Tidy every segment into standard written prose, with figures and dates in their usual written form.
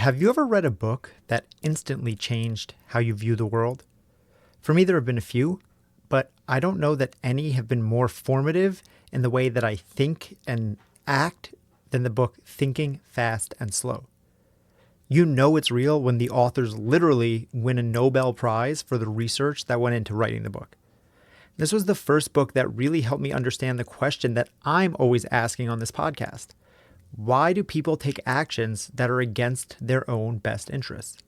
Have you ever read a book that instantly changed how you view the world? For me, there have been a few, but I don't know that any have been more formative in the way that I think and act than the book Thinking Fast and Slow. You know it's real when the authors literally win a Nobel Prize for the research that went into writing the book. This was the first book that really helped me understand the question that I'm always asking on this podcast. Why do people take actions that are against their own best interests?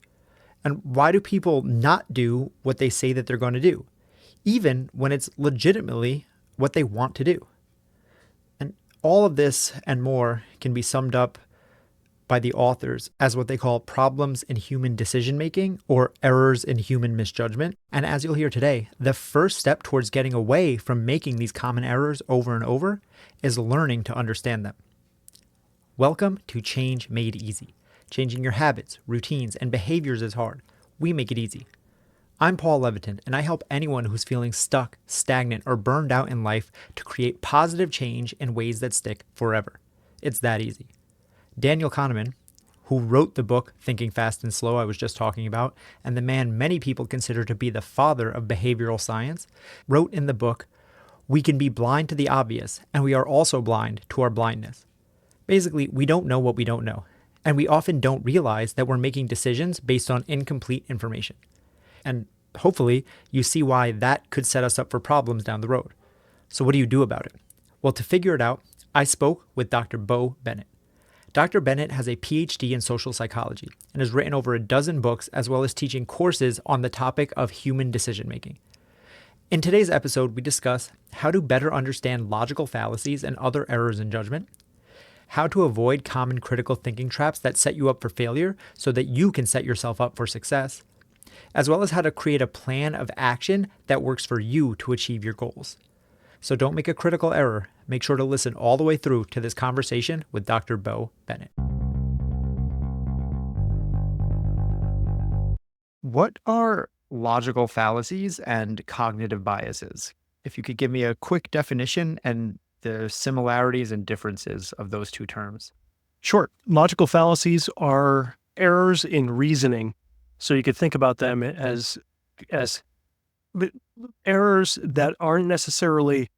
And why do people not do what they say that they're going to do, even when it's legitimately what they want to do? And all of this and more can be summed up by the authors as what they call problems in human decision-making or errors in human misjudgment. And as you'll hear today, the first step towards getting away from making these common errors over and over is learning to understand them. Welcome to Change Made Easy. Changing your habits, routines, and behaviors is hard. We make it easy. I'm Paul Levitin, and I help anyone who's feeling stuck, stagnant, or burned out in life to create positive change in ways that stick forever. It's that easy. Daniel Kahneman, who wrote the book Thinking Fast and Slow I was just talking about, and the man many people consider to be the father of behavioral science, wrote in the book, "We can be blind to the obvious, and we are also blind to our blindness." Basically, we don't know what we don't know, and we often don't realize that we're making decisions based on incomplete information. And hopefully, you see why that could set us up for problems down the road. So what do you do about it? Well, to figure it out, I spoke with Dr. Bennett. Dr. Bennett has a PhD in social psychology and has written over a dozen books as well as teaching courses on the topic of human decision-making. In today's episode, we discuss how to better understand logical fallacies and other errors in judgment, how to avoid common critical thinking traps that set you up for failure so that you can set yourself up for success, as well as how to create a plan of action that works for you to achieve your goals. So don't make a critical error. Make sure to listen all the way through to this conversation with Dr. Bennett. What are logical fallacies and cognitive biases? If you could give me a quick definition and the similarities and differences of those two terms. Sure. Logical fallacies are errors in reasoning. So you could think about them as errors that aren't necessarily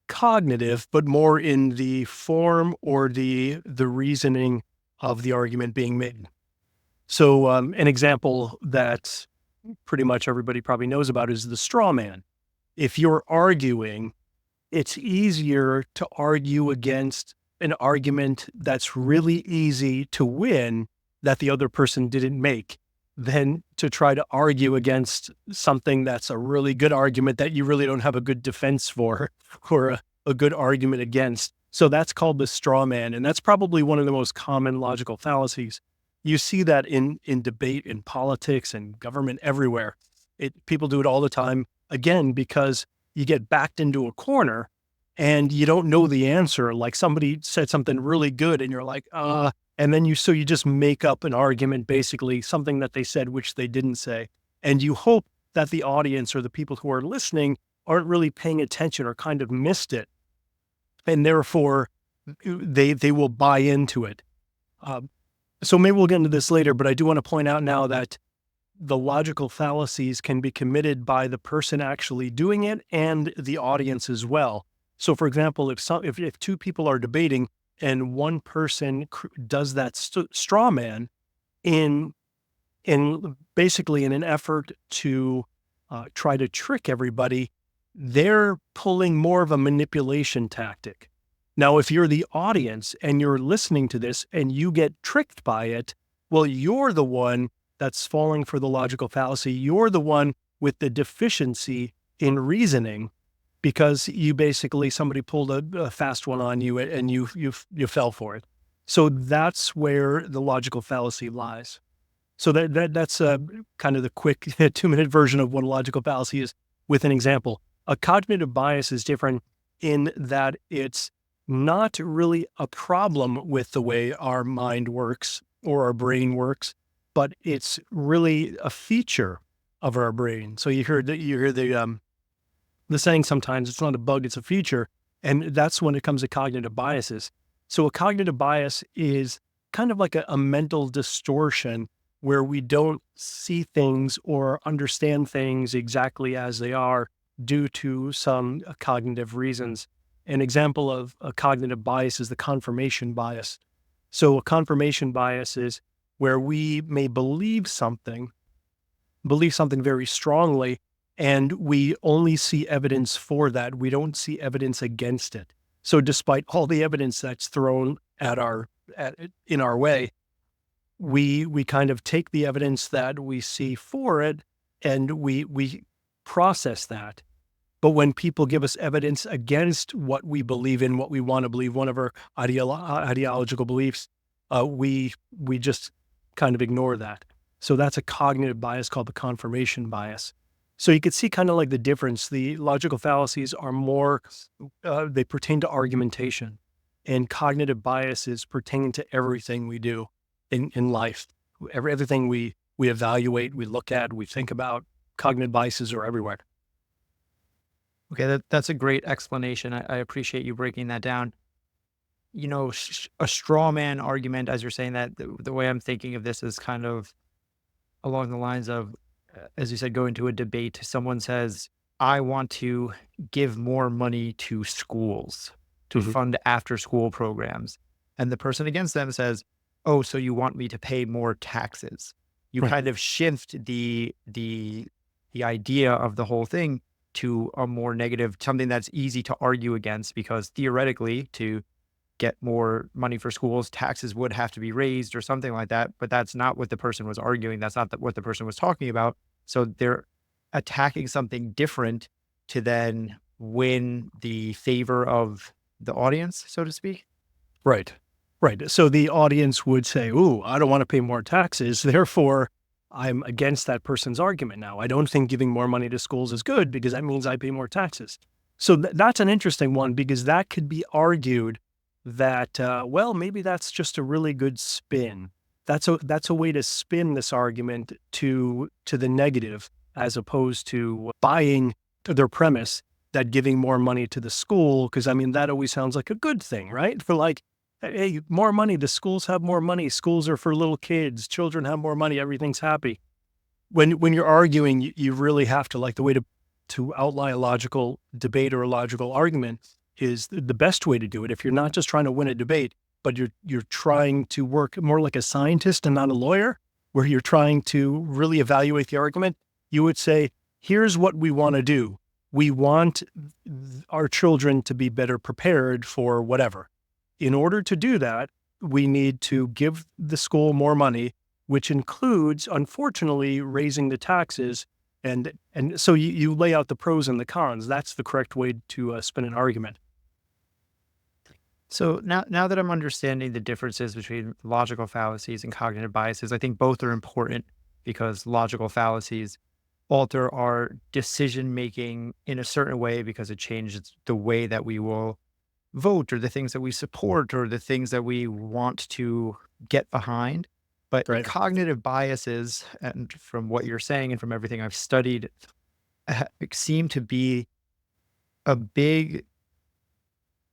cognitive, but more in the form or the reasoning of the argument being made. So an example that pretty much everybody probably knows about is the straw man. If you're arguing, it's easier to argue against an argument that's really easy to win that the other person didn't make than to try to argue against something that's a really good argument that you really don't have a good defense for or a good argument against. So that's called the straw man. And that's probably one of the most common logical fallacies. You see that in debate, in politics and government everywhere. People do it all the time, again, because you get backed into a corner and you don't know the answer. Like somebody said something really good and you're like, and then you just make up an argument, basically something that they said, which they didn't say. And you hope that the audience or the people who are listening aren't really paying attention or kind of missed it. And therefore they will buy into it. So maybe we'll get into this later, but I do want to point out now that the logical fallacies can be committed by the person actually doing it and the audience as well. So for example, if two people are debating and one person does that straw man in basically in an effort to try to trick everybody, they're pulling more of a manipulation tactic. Now, if you're the audience and you're listening to this and you get tricked by it, well, you're the one that's falling for the logical fallacy. You're the one with the deficiency in reasoning because somebody pulled a fast one on you and you fell for it. So that's where the logical fallacy lies. So that's kind of the quick 2-minute version of what a logical fallacy is with an example. A cognitive bias is different in that it's not really a problem with the way our mind works or our brain works, but it's really a feature of our brain. So you hear the saying sometimes, it's not a bug, it's a feature. And that's when it comes to cognitive biases. So a cognitive bias is kind of like a mental distortion where we don't see things or understand things exactly as they are due to some cognitive reasons. An example of a cognitive bias is the confirmation bias. So a confirmation bias is where we may believe something very strongly, and we only see evidence for that. We don't see evidence against it. So despite all the evidence that's thrown in our way, we kind of take the evidence that we see for it, and we process that. But when people give us evidence against what we believe in, what we want to believe, one of our ideological beliefs, we just kind of ignore that. So that's a cognitive bias called the confirmation bias. So you could see kind of like the difference. The logical fallacies are more, they pertain to argumentation, and cognitive biases pertain to everything we do in life. Everything we evaluate, we look at, we think about. Cognitive biases are everywhere. Okay, that's a great explanation. I appreciate you breaking that down. A straw man argument, as you're saying that, the way I'm thinking of this is kind of along the lines of, as you said, going to a debate. Someone says, I want to give more money to schools to fund after school programs. And the person against them says, oh, so you want me to pay more taxes. You kind of shift the idea of the whole thing to a more negative, something that's easy to argue against, because theoretically, to get more money for schools, taxes would have to be raised or something like that. But that's not what the person was arguing. That's not what the person was talking about. So they're attacking something different to then win the favor of the audience, so to speak. Right. So the audience would say, ooh, I don't want to pay more taxes. Therefore, I'm against that person's argument now. I don't think giving more money to schools is good because that means I pay more taxes. So that's an interesting one, because that could be argued that, well, maybe that's just a really good spin. That's a way to spin this argument to the negative, as opposed to buying their premise that giving more money to the school, because I mean, that always sounds like a good thing, right? For like, hey, more money, the schools have more money. Schools are for little kids. Children have more money. Everything's happy. When you're arguing, you really have to, like, the way to outline a logical debate or a logical argument is the best way to do it. If you're not just trying to win a debate, but you're trying to work more like a scientist and not a lawyer, where you're trying to really evaluate the argument, you would say, here's what we want to do. We want our children to be better prepared for whatever. In order to do that, we need to give the school more money, which includes, unfortunately, raising the taxes. And so you lay out the pros and the cons. That's the correct way to spin an argument. So now that I'm understanding the differences between logical fallacies and cognitive biases, I think both are important, because logical fallacies alter our decision making in a certain way because it changes the way that we will vote, or the things that we support, or the things that we want to get behind. But cognitive biases, and from what you're saying and from everything I've studied, seem to be a big,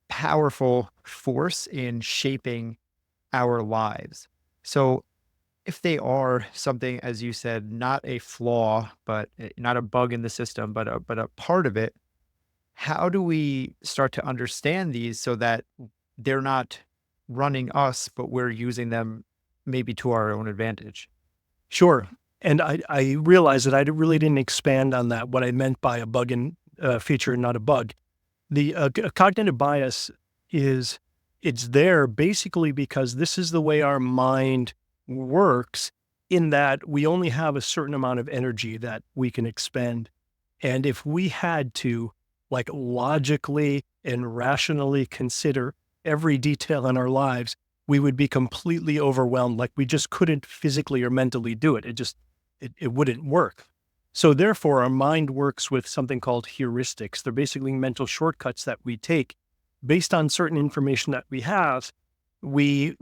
powerful force in shaping our lives. So if they are something, as you said, not a flaw, but not a bug in the system, but a part of it, how do we start to understand these so that they're not running us, but we're using them maybe to our own advantage? Sure. And I realized that I really didn't expand on that, what I meant by a bug in feature, not a bug. The cognitive bias it's there basically because this is the way our mind works, in that we only have a certain amount of energy that we can expend. And if we had to, like, logically and rationally consider every detail in our lives, we would be completely overwhelmed. Like, we just couldn't physically or mentally do it. It wouldn't work. So therefore, our mind works with something called heuristics. They're basically mental shortcuts that we take based on certain information that we have. We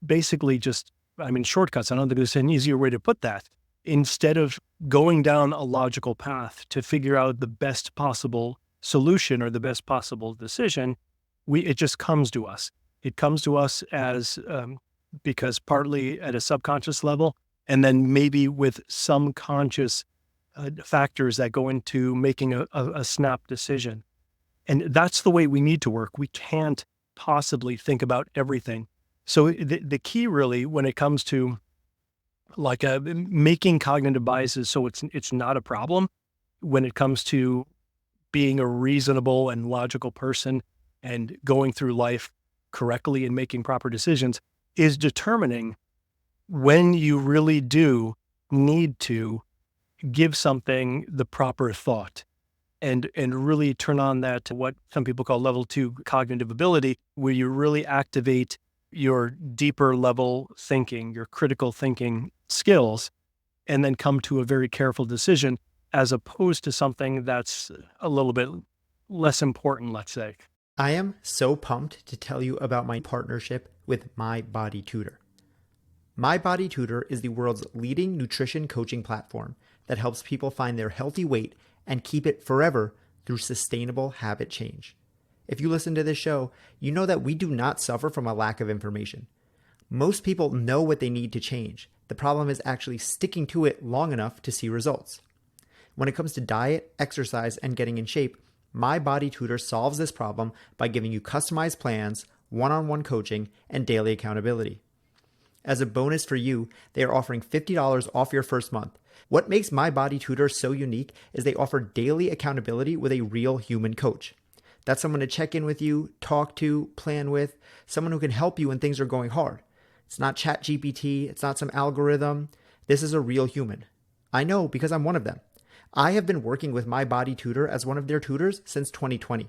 basically just, I mean, shortcuts. I don't think there's an easier way to put that. Instead of going down a logical path to figure out the best possible solution or the best possible decision, it just comes to us. It comes to us as because partly at a subconscious level, and then maybe with some conscious factors that go into making a snap decision. And that's the way we need to work. We can't possibly think about everything. So the key really when it comes to like making cognitive biases so it's not a problem, when it comes to being a reasonable and logical person and going through life correctly and making proper decisions, is determining when you really do need to give something the proper thought and really turn on that, what some people call level 2 cognitive ability, where you really activate your deeper level thinking, your critical thinking skills, and then come to a very careful decision, as opposed to something that's a little bit less important, let's say. I am so pumped to tell you about my partnership with MYBODYTUTOR. MYBODYTUTOR is the world's leading nutrition coaching platform that helps people find their healthy weight and keep it forever through sustainable habit change. If you listen to this show, you know that we do not suffer from a lack of information. Most people know what they need to change. The problem is actually sticking to it long enough to see results. When it comes to diet, exercise, and getting in shape, MYBODYTUTOR solves this problem by giving you customized plans, one-on-one coaching, and daily accountability. As a bonus for you, they are offering $50 off your first month. What makes MYBODYTUTOR so unique is they offer daily accountability with a real human coach. That's someone to check in with you, talk to, plan with, someone who can help you when things are going hard. It's not ChatGPT, it's not some algorithm. This is a real human. I know because I'm one of them. I have been working with MYBODYTUTOR as one of their tutors since 2020.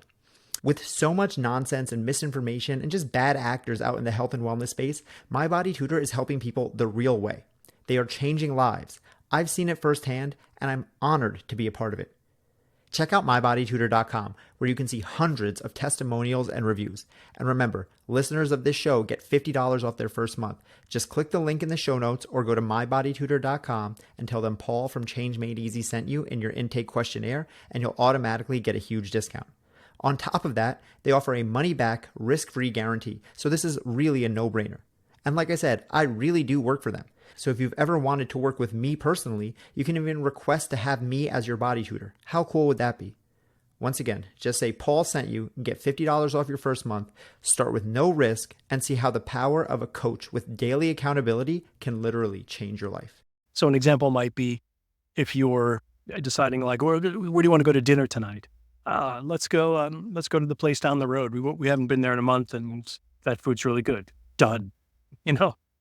With so much nonsense and misinformation and just bad actors out in the health and wellness space, MYBODYTUTOR is helping people the real way. They are changing lives. I've seen it firsthand, and I'm honored to be a part of it. Check out MYBODYTUTOR.com, where you can see hundreds of testimonials and reviews. And remember, listeners of this show get $50 off their first month. Just click the link in the show notes or go to MYBODYTUTOR.com and tell them Paul from Change Made Easy sent you in your intake questionnaire, and you'll automatically get a huge discount. On top of that, they offer a money-back, risk-free guarantee, so this is really a no-brainer. And like I said, I really do work for them. So if you've ever wanted to work with me personally, you can even request to have me as your body tutor. How cool would that be? Once again, just say Paul sent you and get $50 off your first month, start with no risk, and see how the power of a coach with daily accountability can literally change your life. So an example might be if you're deciding like, where do you want to go to dinner tonight? Let's go to the place down the road. We haven't been there in a month and that food's really good. Done.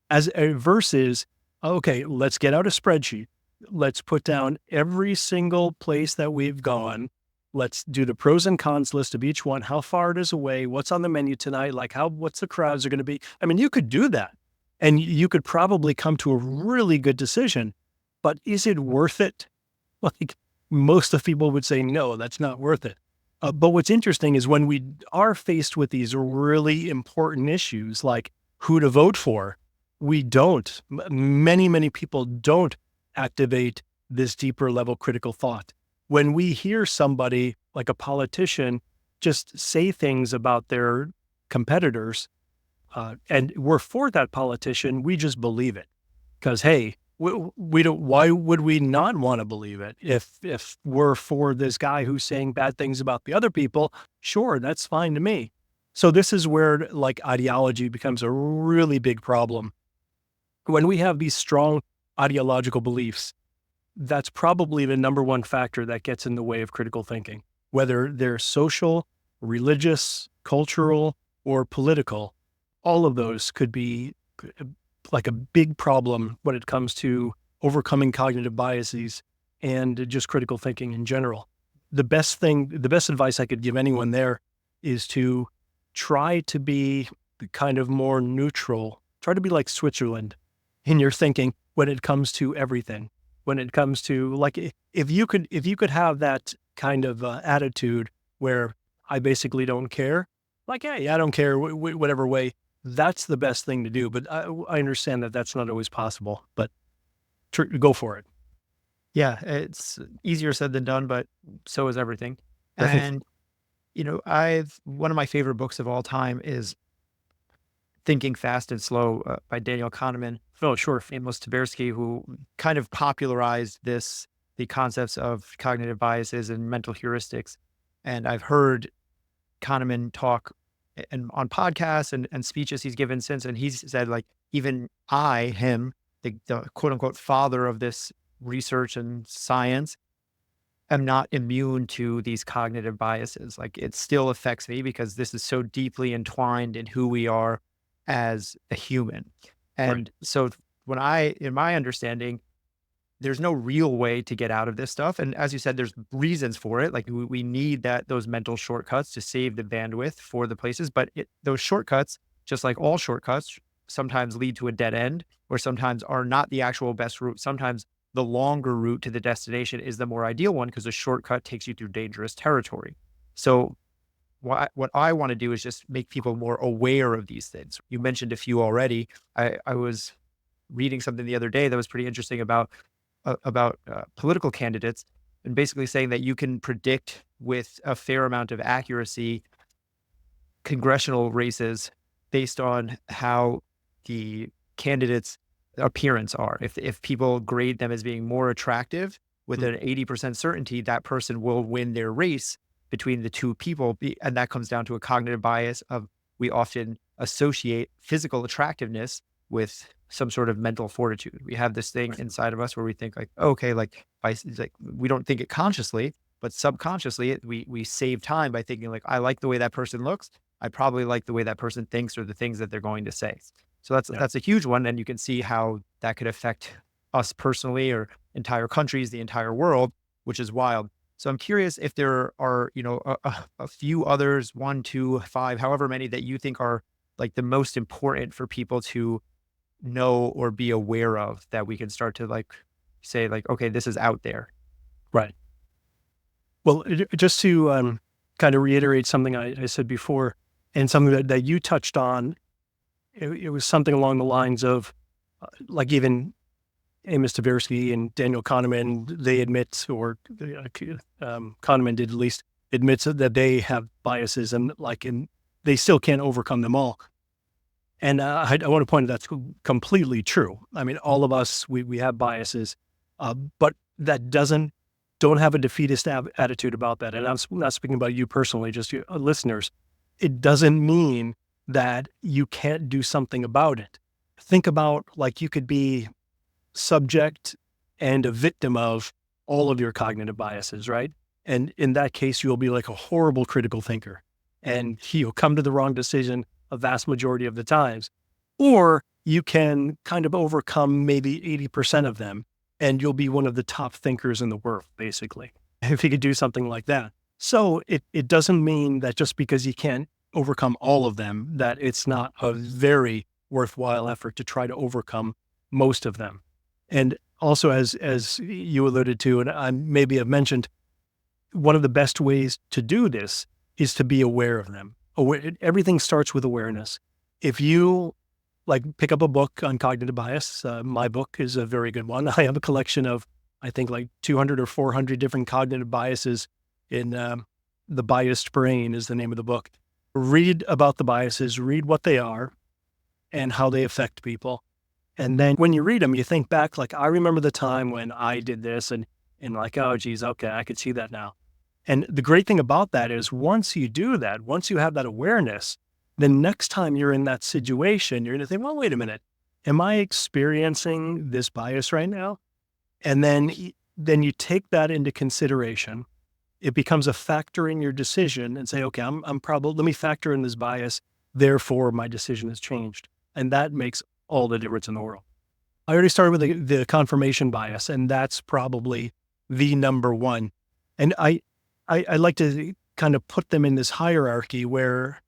As versus, okay, let's get out a spreadsheet. Let's put down every single place that we've gone. Let's do the pros and cons list of each one, how far it is away, what's on the menu tonight, like what's the crowds are going to be. I mean, you could do that and you could probably come to a really good decision, but is it worth it? Like most of people would say, no, that's not worth it. But what's interesting is when we are faced with these really important issues, like who to vote for, many people don't activate this deeper level critical thought. When we hear somebody like a politician just say things about their competitors, and we're for that politician, we just believe it because, hey, we don't, why would we not want to believe it? If we're for this guy who's saying bad things about the other people, sure, that's fine to me. So this is where like ideology becomes a really big problem. When we have these strong ideological beliefs, that's probably the number one factor that gets in the way of critical thinking, whether they're social, religious, cultural, or political. All of those could be like a big problem when it comes to overcoming cognitive biases and just critical thinking in general. The best advice I could give anyone there is to try to be kind of more neutral. Try to be like Switzerland in your thinking when it comes to everything. When it comes to like, if you could have that kind of attitude where I basically don't care, like, hey, I don't care whatever way, that's the best thing to do. But I understand that that's not always possible, but go for it. Yeah, it's easier said than done, but so is everything. Right. And, one of my favorite books of all time is Thinking Fast and Slow by Daniel Kahneman. Oh, sure. And Tversky, who kind of popularized the concepts of cognitive biases and mental heuristics. And I've heard Kahneman talk and on podcasts and speeches he's given since, and he's said, like, even him, the quote unquote father of this research and science, am not immune to these cognitive biases. Like, it still affects me because this is so deeply entwined in who we are as a human. And so in my understanding, there's no real way to get out of this stuff. And as you said, there's reasons for it. Like, we need those mental shortcuts to save the bandwidth for the places. But those shortcuts, just like all shortcuts, sometimes lead to a dead end, or sometimes are not the actual best route. Sometimes the longer route to the destination is the more ideal one because a shortcut takes you through dangerous territory. So what I want to do is just make people more aware of these things. You mentioned a few already. I was reading something the other day that was pretty interesting about political candidates, and basically saying that you can predict with a fair amount of accuracy congressional races based on how the candidates' appearance are. If people grade them as being more attractive with an 80% certainty, that person will win their race between the two people. And that comes down to a cognitive bias of, we often associate physical attractiveness with some sort of mental fortitude. We have this thing inside of us where we think, like, okay, like we don't think it consciously, but subconsciously we save time by thinking, like, I like the way that person looks. I probably like the way that person thinks or the things that they're going to say. So that's a huge one. And you can see how that could affect us personally or entire countries, the entire world, which is wild. So I'm curious if there are, a few others, 1, 2, 5, however many that you think are like the most important for people to know or be aware of, that we can start to like say, like, okay, this is out there. Right. Well, just to kind of reiterate something I said before, and something that you touched on, it was something along the lines of, like, even Amos Tversky and Daniel Kahneman, they admit, or Kahneman did at least, admits that they have biases, and they still can't overcome them all. And I want to point out that's completely true. I mean, all of us, we have biases, but that don't have a defeatist attitude about that. And I'm not speaking about you personally, just your listeners. It doesn't mean that you can't do something about it. Think about, like, you could be subject and a victim of all of your cognitive biases, right? And in that case, you'll be like a horrible critical thinker, and you'll come to the wrong decision a vast majority of the times. Or you can kind of overcome maybe 80% of them, and you'll be one of the top thinkers in the world, basically, if you could do something like that. So it doesn't mean that just because you can't overcome all of them, that it's not a very worthwhile effort to try to overcome most of them. And also, as you alluded to, and I maybe have mentioned, one of the best ways to do this is to be aware of them. Everything starts with awareness. If you pick up a book on cognitive bias, my book is a very good one. I have a collection of, I think, like 200 or 400 different cognitive biases in The Biased Brain is the name of the book. Read about the biases, read what they are and how they affect people. And then when you read them, you think back, like, I remember the time when I did this, and like, oh, geez, okay, I could see that now. And the great thing about that is, once you do that, once you have that awareness, then next time you're in that situation, you're going to think, well, wait a minute, am I experiencing this bias right now? And then you take that into consideration. It becomes a factor in your decision, and say, okay, I'm probably, let me factor in this bias. Therefore, my decision has changed. And that makes all the difference in the world. I already started with the confirmation bias, and that's probably the number one. And I like to kind of put them in this hierarchy where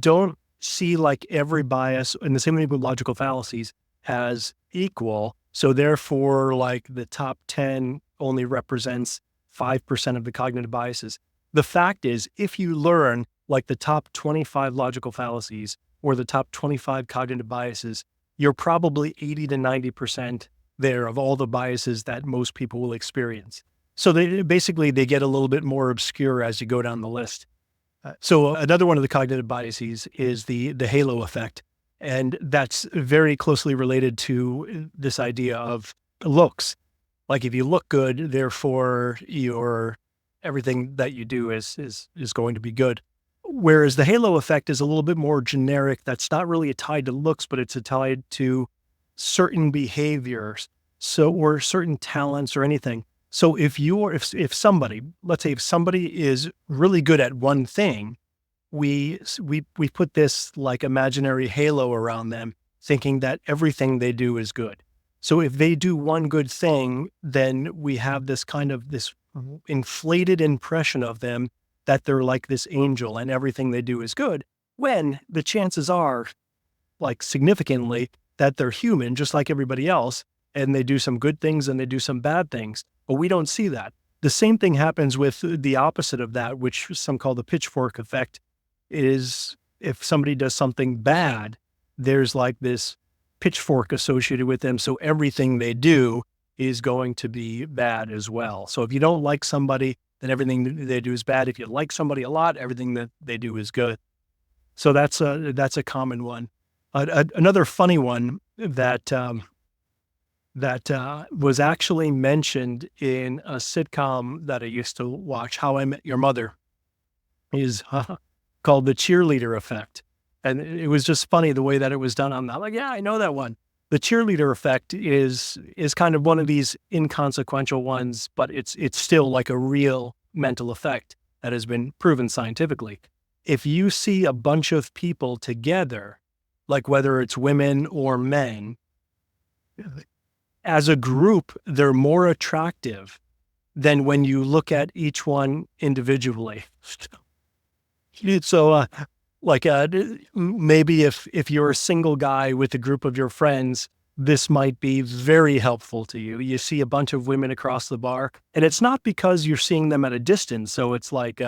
don't see like every bias, and the same thing with logical fallacies, as equal. So therefore, like, the top 10 only represents 5% of the cognitive biases. The fact is, if you learn like the top 25 logical fallacies or the top 25 cognitive biases, you're probably 80 to 90% there of all the biases that most people will experience. So they get a little bit more obscure as you go down the list. So another one of the cognitive biases is the halo effect. And that's very closely related to this idea of looks. Like if you look good, therefore everything that you do is going to be good. Whereas the halo effect is a little bit more generic. That's not really tied to looks, but it's tied to certain behaviors, or certain talents or anything. So if somebody, let's say if somebody is really good at one thing, we put this like imaginary halo around them, thinking that everything they do is good. So if they do one good thing, then we have this kind of this inflated impression of them that they're like this angel and everything they do is good, when the chances are, like significantly, that they're human just like everybody else, and they do some good things and they do some bad things, but we don't see that. The same thing happens with the opposite of that, which some call the pitchfork effect, is if somebody does something bad, there's like this pitchfork associated with them. So everything they do is going to be bad as well. So if you don't like somebody, then everything they do is bad. If you like somebody a lot, everything that they do is good. So that's a common one. Another funny one that was actually mentioned in a sitcom that I used to watch, How I Met Your Mother, is called the cheerleader effect. And it was just funny the way that it was done. I'm like, yeah, I know that one. The cheerleader effect is kind of one of these inconsequential ones, but it's still like a real mental effect that has been proven scientifically. If you see a bunch of people together, like whether it's women or men, as a group, they're more attractive than when you look at each one individually. So, maybe if you're a single guy with a group of your friends, this might be very helpful to you. You see a bunch of women across the bar, and it's not because you're seeing them at a distance. So it's like,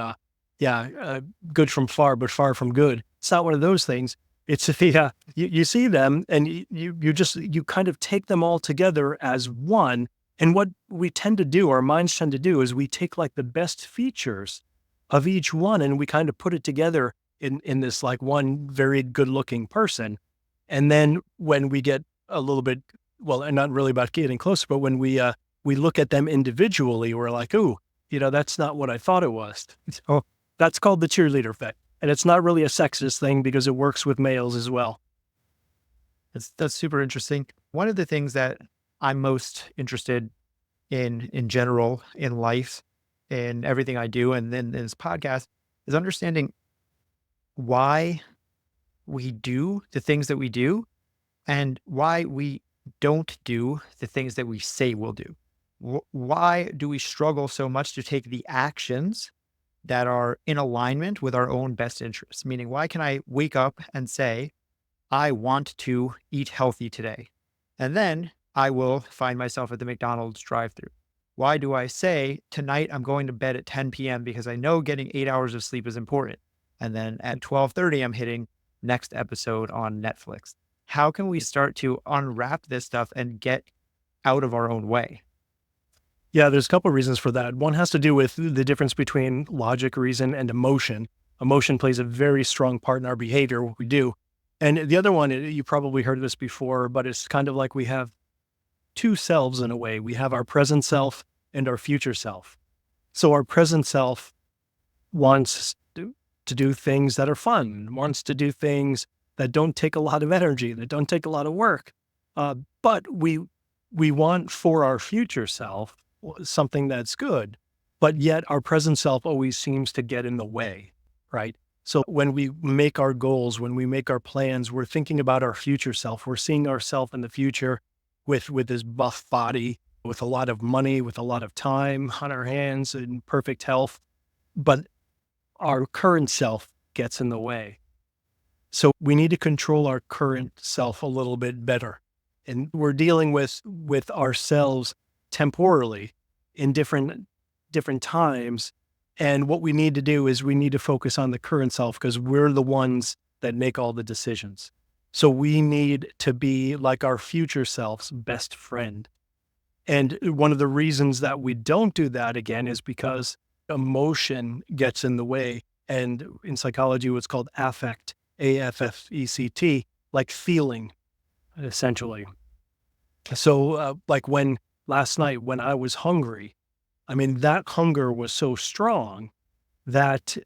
good from far, but far from good. It's not one of those things. It's you see them and you kind of take them all together as one. And what we tend to do, our minds tend to do, is we take like the best features of each one and we kind of put it together in this like one very good looking person. And then when we get a little bit, well, and not really about getting closer, but when we look at them individually, we're like, ooh, that's not what I thought it was. So that's called the cheerleader effect. And it's not really a sexist thing because it works with males as well. That's super interesting. One of the things that I'm most interested in general, in life, in everything I do, and then in this podcast, is understanding why we do the things that we do and why we don't do the things that we say we'll do. Why do we struggle so much to take the actions that are in alignment with our own best interests? Meaning, why can I wake up and say, I want to eat healthy today, and then I will find myself at the McDonald's drive-thru? Why do I say, tonight I'm going to bed at 10 p.m. because I know getting 8 hours of sleep is important, and then at 12:30 I'm hitting next episode on Netflix? How can we start to unwrap this stuff and get out of our own way? Yeah, there's a couple of reasons for that. One has to do with the difference between logic, reason, and emotion. Emotion plays a very strong part in our behavior, what we do. And the other one, you probably heard of this before, but it's kind of like we have two selves in a way. We have our present self and our future self. So our present self wants to do things that are fun, wants to do things that don't take a lot of energy, that don't take a lot of work. But we want for our future self something that's good, but yet our present self always seems to get in the way, right? So when we make our goals, when we make our plans, we're thinking about our future self. We're seeing ourselves in the future with this buff body, with a lot of money, with a lot of time on our hands and perfect health. But our current self gets in the way. So we need to control our current self a little bit better. And we're dealing with ourselves temporally in different times. And what we need to do is we need to focus on the current self because we're the ones that make all the decisions. So we need to be like our future self's best friend. And one of the reasons that we don't do that, again, is because emotion gets in the way. And in psychology, what's called affect, AFFECT, like feeling, essentially. So like last night when I was hungry, I mean, that hunger was so strong that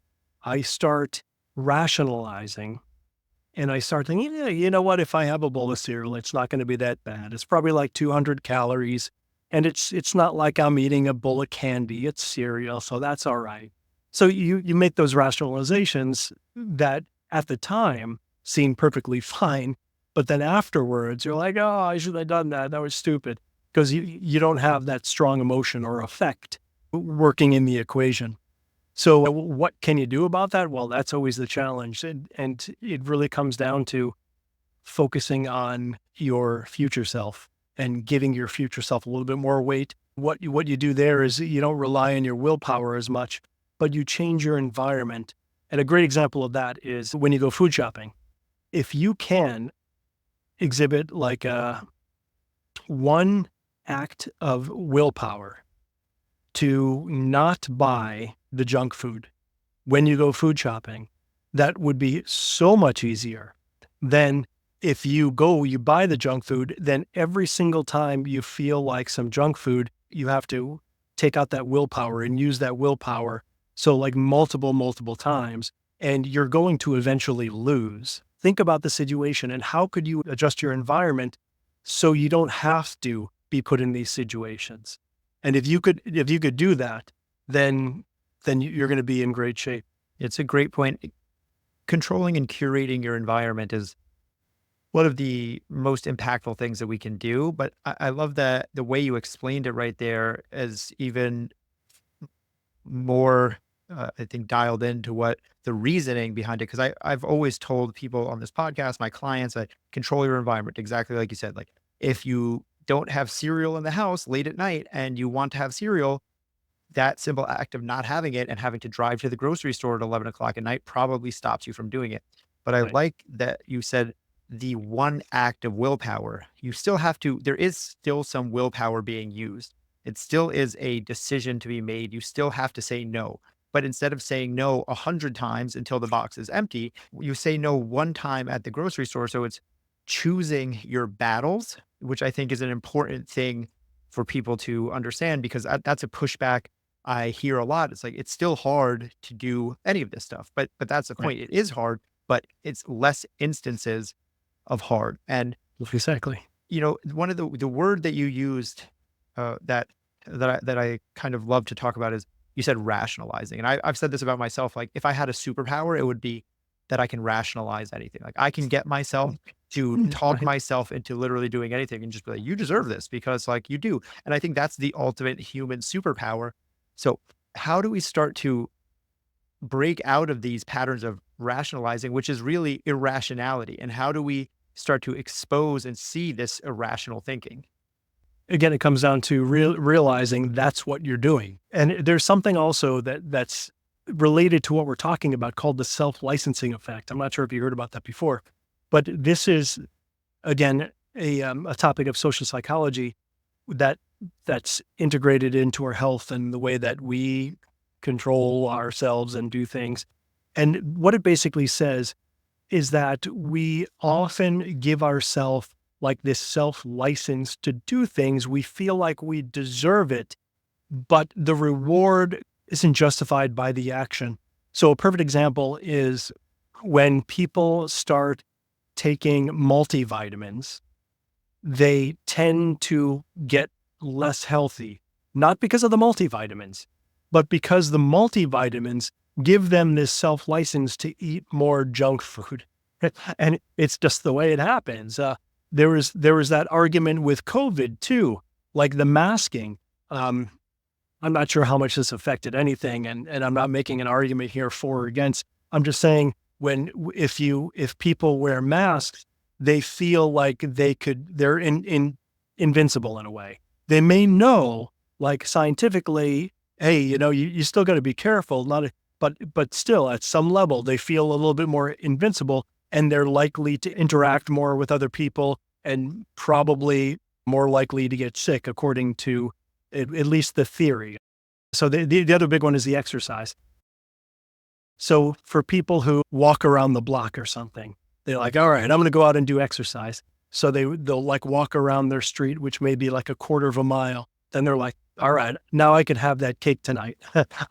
I start rationalizing and I start thinking, yeah, you know what? If I have a bowl of cereal, it's not going to be that bad. It's probably like 200 calories. And it's not like I'm eating a bowl of candy. It's cereal, so that's all right. So you make those rationalizations that at the time seem perfectly fine, but then afterwards you're like, oh, I should have done that. That was stupid. Because you don't have that strong emotion or effect working in the equation. So what can you do about that? Well, that's always the challenge. And it really comes down to focusing on your future self and giving your future self a little bit more weight. What you do there is you don't rely on your willpower as much, but you change your environment. And a great example of that is when you go food shopping. If you can exhibit like one act of willpower to not buy the junk food when you go food shopping, that would be so much easier than if you buy the junk food, then every single time you feel like some junk food, you have to take out that willpower and use that willpower. So like multiple times, and you're going to eventually lose. Think about the situation and how could you adjust your environment so you don't have to be put in these situations. And if you could do that, then you're going to be in great shape. It's a great point. Controlling and curating your environment is one of the most impactful things that we can do. But I love that the way you explained it right there is even more, I think, dialed into what the reasoning behind it. Because I've always told people on this podcast, my clients, that control your environment, exactly like you said. Like if you don't have cereal in the house late at night and you want to have cereal, that simple act of not having it and having to drive to the grocery store at 11 o'clock at night probably stops you from doing it. But I Right. like that you said the one act of willpower. You still have to, there is still some willpower being used. It still is a decision to be made. You still have to say no. But instead of saying no 100 times until the box is empty, you say no one time at the grocery store. So it's choosing your battles, which I think is an important thing for people to understand, because that's a pushback I hear a lot. It's like, it's still hard to do any of this stuff, but that's the Right. point. It is hard, but it's less instances of hard. And, Exactly. one of the word that you used, that I kind of love to talk about is, you said rationalizing. And I've said this about myself. Like if I had a superpower, it would be that I can rationalize anything. Like I can get myself to talk Right. myself into literally doing anything and just be like, you deserve this because like you do. And I think that's the ultimate human superpower. So how do we start to break out of these patterns of rationalizing, which is really irrationality? And how do we start to expose and see this irrational thinking? Again, it comes down to realizing that's what you're doing. And there's something also that's related to what we're talking about called the self-licensing effect. I'm not sure if you heard about that before, but this is, again, a topic of social psychology that's integrated into our health and the way that we control ourselves and do things. And what it basically says is that we often give ourselves like this self-license to do things. We feel like we deserve it, but the reward isn't justified by the action. So a perfect example is when people start taking multivitamins, they tend to get less healthy, not because of the multivitamins, but because the multivitamins give them this self-license to eat more junk food. And it's just the way it happens. There was that argument with COVID too, like the masking. I'm not sure how much this affected anything, and I'm not making an argument here for or against. I'm just saying if people wear masks, they feel like they're invincible in a way. They may know, like scientifically, hey, you still got to be careful, but still at some level they feel a little bit more invincible, and they're likely to interact more with other people and probably more likely to get sick, according to at least the theory. So the other big one is the exercise. So for people who walk around the block or something, They're like, all right, I'm going to go out and do exercise. So they'll like walk around their street, which may be like a quarter of a mile. Then they're like, all right, now I can have that cake tonight.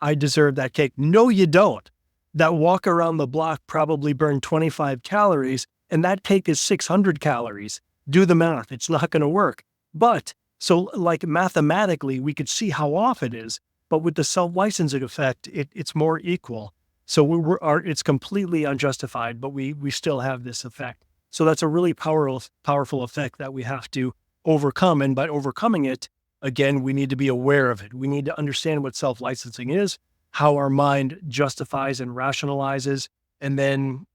I deserve that cake. No, you don't. That walk around the block probably burned 25 calories, and that cake is 600 calories. Do the math. It's not going to work. But so like mathematically, we could see how off it is. But with the self-licensing effect, it's more equal. So it's completely unjustified, but we still have this effect. So that's a really powerful effect that we have to overcome. And by overcoming it, again, we need to be aware of it. We need to understand what self-licensing is, how our mind justifies and rationalizes. And then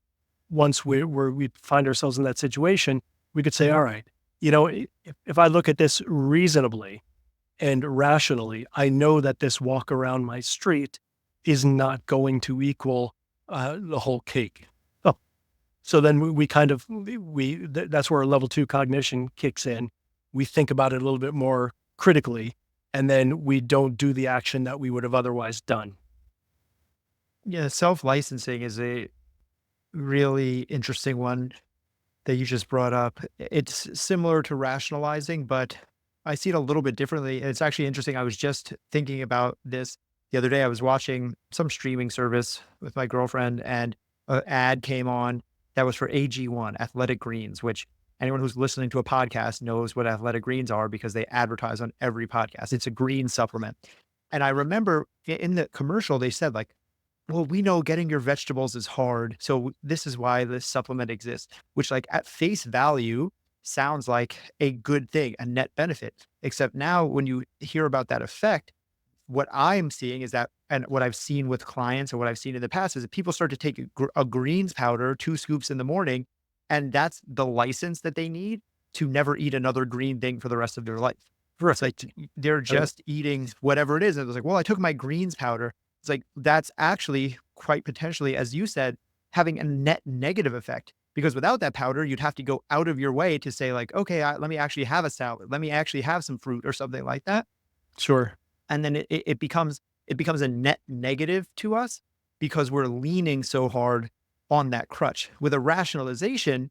once we find ourselves in that situation, we could say, all right, if I look at this reasonably and rationally, I know that this walk around my street is not going to equal the whole cake. Oh, so then that's where level 2 cognition kicks in. We think about it a little bit more critically, and then we don't do the action that we would have otherwise done. Yeah, self-licensing is a really interesting one that you just brought up. It's similar to rationalizing, but I see it a little bit differently. And it's actually interesting. I was just thinking about this the other day. I was watching some streaming service with my girlfriend, and an ad came on that was for AG1, Athletic Greens, which anyone who's listening to a podcast knows what Athletic Greens are because they advertise on every podcast. It's a green supplement. And I remember in the commercial, they said like, well, we know getting your vegetables is hard. So this is why this supplement exists, which like at face value sounds like a good thing, a net benefit. Except now when you hear about that effect, what I'm seeing is that, and what I've seen with clients or what I've seen in the past is that people start to take a greens powder, 2 scoops in the morning, and that's the license that they need to never eat another green thing for the rest of their life. It's like they're just eating whatever it is. And it's like, well, I took my greens powder. It's like, that's actually quite potentially, as you said, having a net negative effect. Because without that powder, you'd have to go out of your way to say like, okay, let me actually have a salad. Let me actually have some fruit or something like that. Sure. And then it becomes a net negative to us because we're leaning so hard on that crutch. With a rationalization,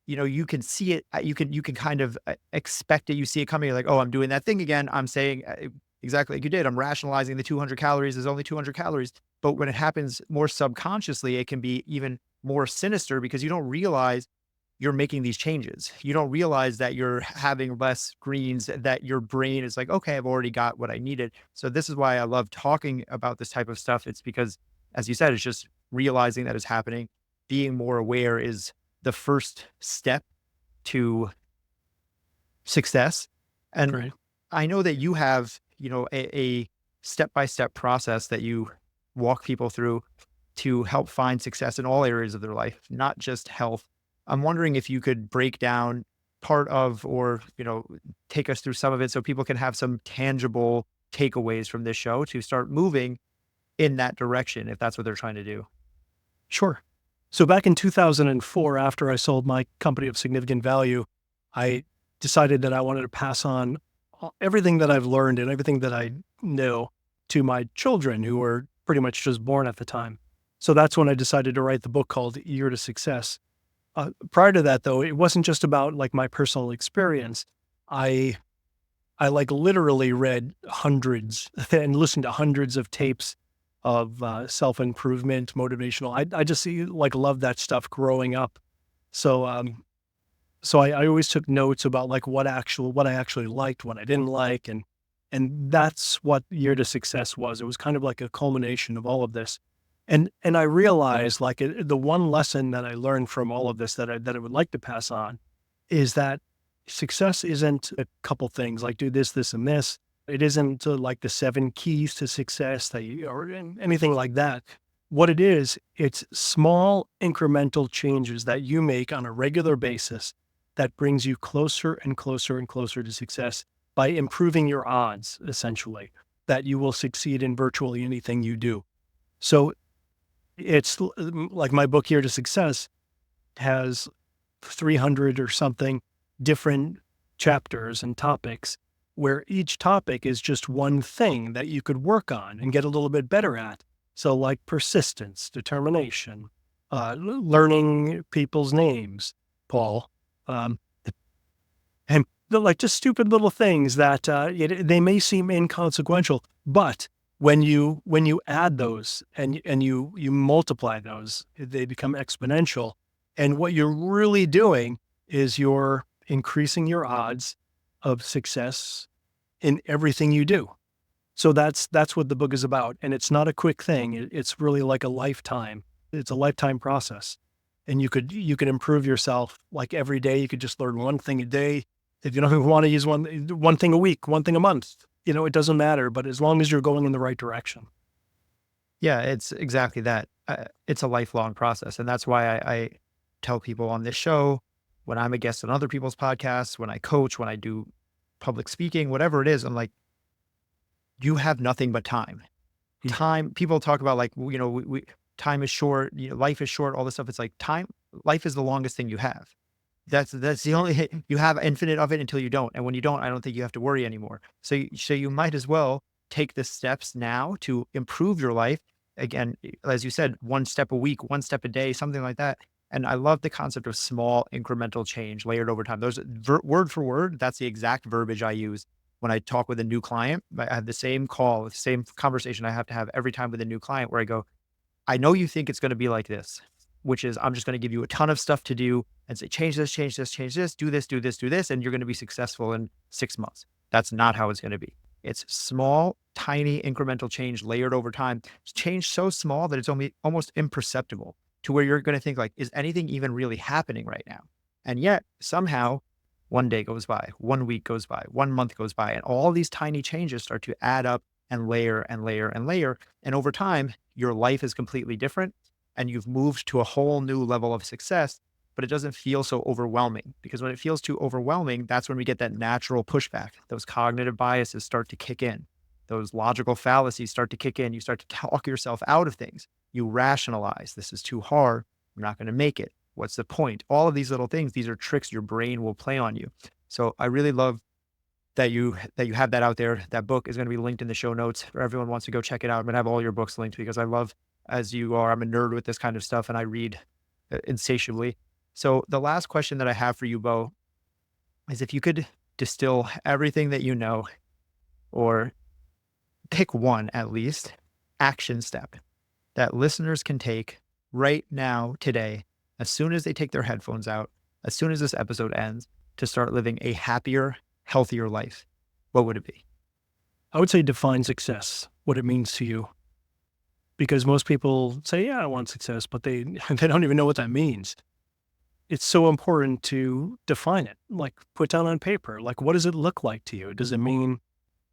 you can see it. You can kind of expect it. You see it coming. You're like, oh, I'm doing that thing again. I'm saying exactly like you did. I'm rationalizing the 200 calories is only 200 calories. But when it happens more subconsciously, it can be even more sinister because you don't realize you're making these changes. You don't realize that you're having less greens, that your brain is like, okay, I've already got what I needed. So this is why I love talking about this type of stuff. It's because, as you said, it's just realizing that it's happening. Being more aware is the first step to success. And Right. I know that you have, a step-by-step process that you walk people through to help find success in all areas of their life, not just health. I'm wondering if you could break down part of, or, take us through some of it so people can have some tangible takeaways from this show to start moving in that direction, if that's what they're trying to do. Sure. So back in 2004, after I sold my company of significant value, I decided that I wanted to pass on everything that I've learned and everything that I know to my children who were pretty much just born at the time. So that's when I decided to write the book called Year to Success. Prior to that, though, it wasn't just about like my personal experience. I like literally read hundreds and listened to hundreds of tapes of self-improvement, motivational. I just love that stuff growing up. So I always took notes about like what I actually liked, what I didn't like, and that's what Year to Success was. It was kind of like a culmination of all of this. And I realized like the one lesson that I learned from all of this that I would like to pass on is that success isn't a couple things like do this, this, and this. It isn't like the 7 keys to success or anything like that. What it is, it's small incremental changes that you make on a regular basis that brings you closer and closer and closer to success by improving your odds, essentially, that you will succeed in virtually anything you do. So it's like my book, Year to Success, has 300 or something different chapters and topics where each topic is just one thing that you could work on and get a little bit better at. So like persistence, determination, learning people's names, Paul, um, and like just stupid little things that they may seem inconsequential, but when you add those and you multiply those, they become exponential. And what you're really doing is you're increasing your odds of success in everything you do. So that's what the book is about. And it's not a quick thing. It's really like a lifetime. It's a lifetime process. And you could improve yourself like every day. You could just learn one thing a day. If you don't even want to use one thing a week, one thing a month, it doesn't matter. But as long as you're going in the right direction. Yeah, it's exactly that. It's a lifelong process. And that's why I tell people on this show, when I'm a guest on other people's podcasts, when I coach, when I do public speaking, whatever it is, I'm like, you have nothing but time. Yeah. Time, people talk about like, time is short, life is short, all this stuff. It's like life is the longest thing you have. That's the only, you have infinite of it until you don't. And when you don't, I don't think you have to worry anymore. So you might as well take the steps now to improve your life. Again, as you said, one step a week, one step a day, something like that. And I love the concept of small incremental change layered over time. Those word for word, that's the exact verbiage I use when I talk with a new client. I have the same call, the same conversation I have to have every time with a new client where I go, I know you think it's going to be like this, which is I'm just going to give you a ton of stuff to do and say, change this, change this, change this, do this, do this, do this, and you're going to be successful in 6 months. That's not how it's going to be. It's small, tiny incremental change layered over time. It's change so small that it's almost imperceptible to where you're going to think like, is anything even really happening right now? And yet somehow one day goes by, 1 week goes by, 1 month goes by, and all these tiny changes start to add up and layer and layer and layer. And over time, your life is completely different and you've moved to a whole new level of success, but it doesn't feel so overwhelming, because when it feels too overwhelming, that's when we get that natural pushback. Those cognitive biases start to kick in. Those logical fallacies start to kick in. You start to talk yourself out of things. You rationalize. This is too hard. I'm not going to make it. What's the point? All of these little things, these are tricks your brain will play on you. So I really love that you have that out there. That book is going to be linked in the show notes for everyone who wants to go check it out. I'm going to have all your books linked because I love, as you are, I'm a nerd with this kind of stuff and I read insatiably. So the last question that I have for you, Bo, is if you could distill everything that you know, or pick one at least, action step that listeners can take right now, today, as soon as they take their headphones out, as soon as this episode ends, to start living a happier, healthier life, what would it be? I would say define success, what it means to you. Because most people say, yeah, I want success, but they don't even know what that means. It's so important to define it, like put down on paper. Like, what does it look like to you? Does it mean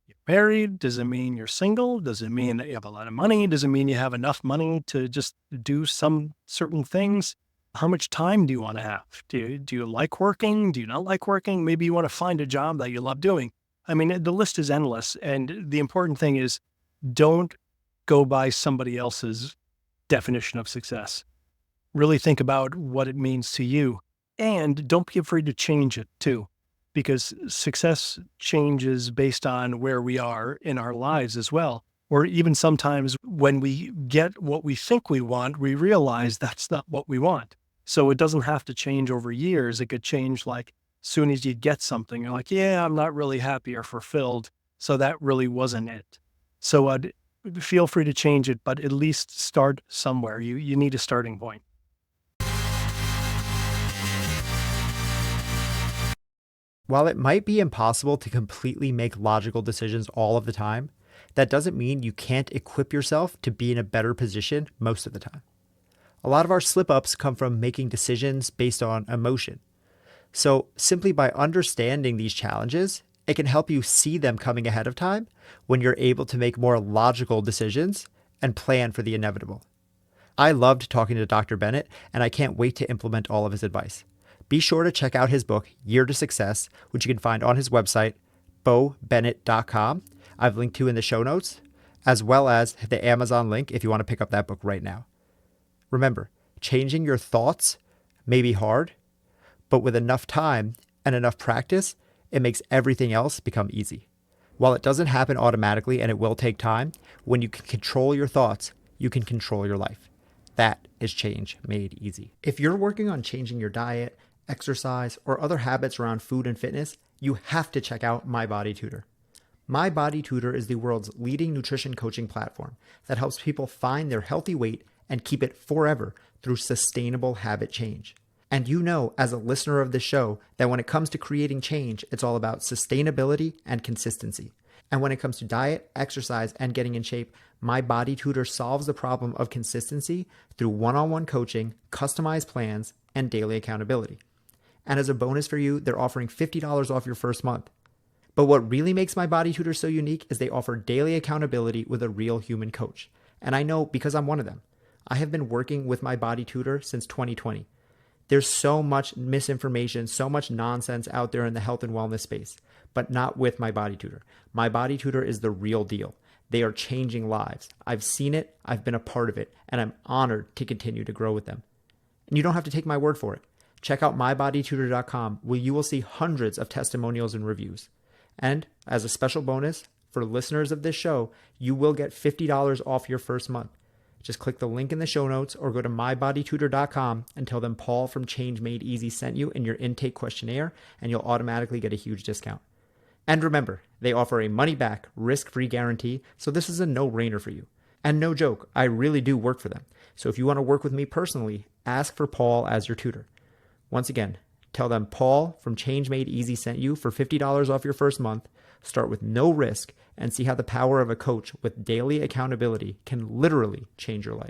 you're married? Does it mean you're single? Does it mean that you have a lot of money? Does it mean you have enough money to just do some certain things? How much time do you want to have? Do you like working? Do you not like working? Maybe you want to find a job that you love doing. I mean, the list is endless. And the important thing is, don't go by somebody else's definition of success. Really think about what it means to you, and don't be afraid to change it too, because success changes based on where we are in our lives as well. Or even sometimes when we get what we think we want, we realize that's not what we want. So it doesn't have to change over years. It could change like as soon as you get something, you're like, yeah, I'm not really happy or fulfilled. So that really wasn't it. So feel free to change it, but at least start somewhere. You need a starting point. While it might be impossible to completely make logical decisions all of the time, that doesn't mean you can't equip yourself to be in a better position most of the time. A lot of our slip-ups come from making decisions based on emotion. So simply by understanding these challenges, it can help you see them coming ahead of time when you're able to make more logical decisions and plan for the inevitable. I loved talking to Dr. Bennett, and I can't wait to implement all of his advice. Be sure to check out his book, Year to Success, which you can find on his website, bobennett.com. I've linked to in the show notes, as well as the Amazon link if you want to pick up that book right now. Remember, changing your thoughts may be hard, but with enough time and enough practice, it makes everything else become easy. While it doesn't happen automatically and it will take time, when you can control your thoughts, you can control your life. That is change made easy. If you're working on changing your diet, exercise, or other habits around food and fitness, you have to check out MyBodyTutor. MyBodyTutor is the world's leading nutrition coaching platform that helps people find their healthy weight and keep it forever through sustainable habit change. And you know, as a listener of this show, that when it comes to creating change, it's all about sustainability and consistency. And when it comes to diet, exercise, and getting in shape, MyBodyTutor solves the problem of consistency through one-on-one coaching, customized plans, and daily accountability. And as a bonus for you, they're offering $50 off your first month. But what really makes MyBodyTutor so unique is they offer daily accountability with a real human coach. And I know because I'm one of them. I have been working with MyBodyTutor since 2020. There's so much misinformation, so much nonsense out there in the health and wellness space, but not with MyBodyTutor. MyBodyTutor is the real deal. They are changing lives. I've seen it, I've been a part of it, and I'm honored to continue to grow with them. And you don't have to take my word for it. Check out mybodytutor.com, where you will see hundreds of testimonials and reviews. And as a special bonus, for listeners of this show, you will get $50 off your first month. Just click the link in the show notes or go to mybodytutor.com and tell them Paul from Change Made Easy sent you in your intake questionnaire, and you'll automatically get a huge discount. And remember, they offer a money-back, risk-free guarantee, so this is a no-brainer for you. And no joke, I really do work for them. So if you want to work with me personally, ask for Paul as your tutor. Once again, tell them Paul from Change Made Easy sent you for $50 off your first month. Start with no risk and see how the power of a coach with daily accountability can literally change your life.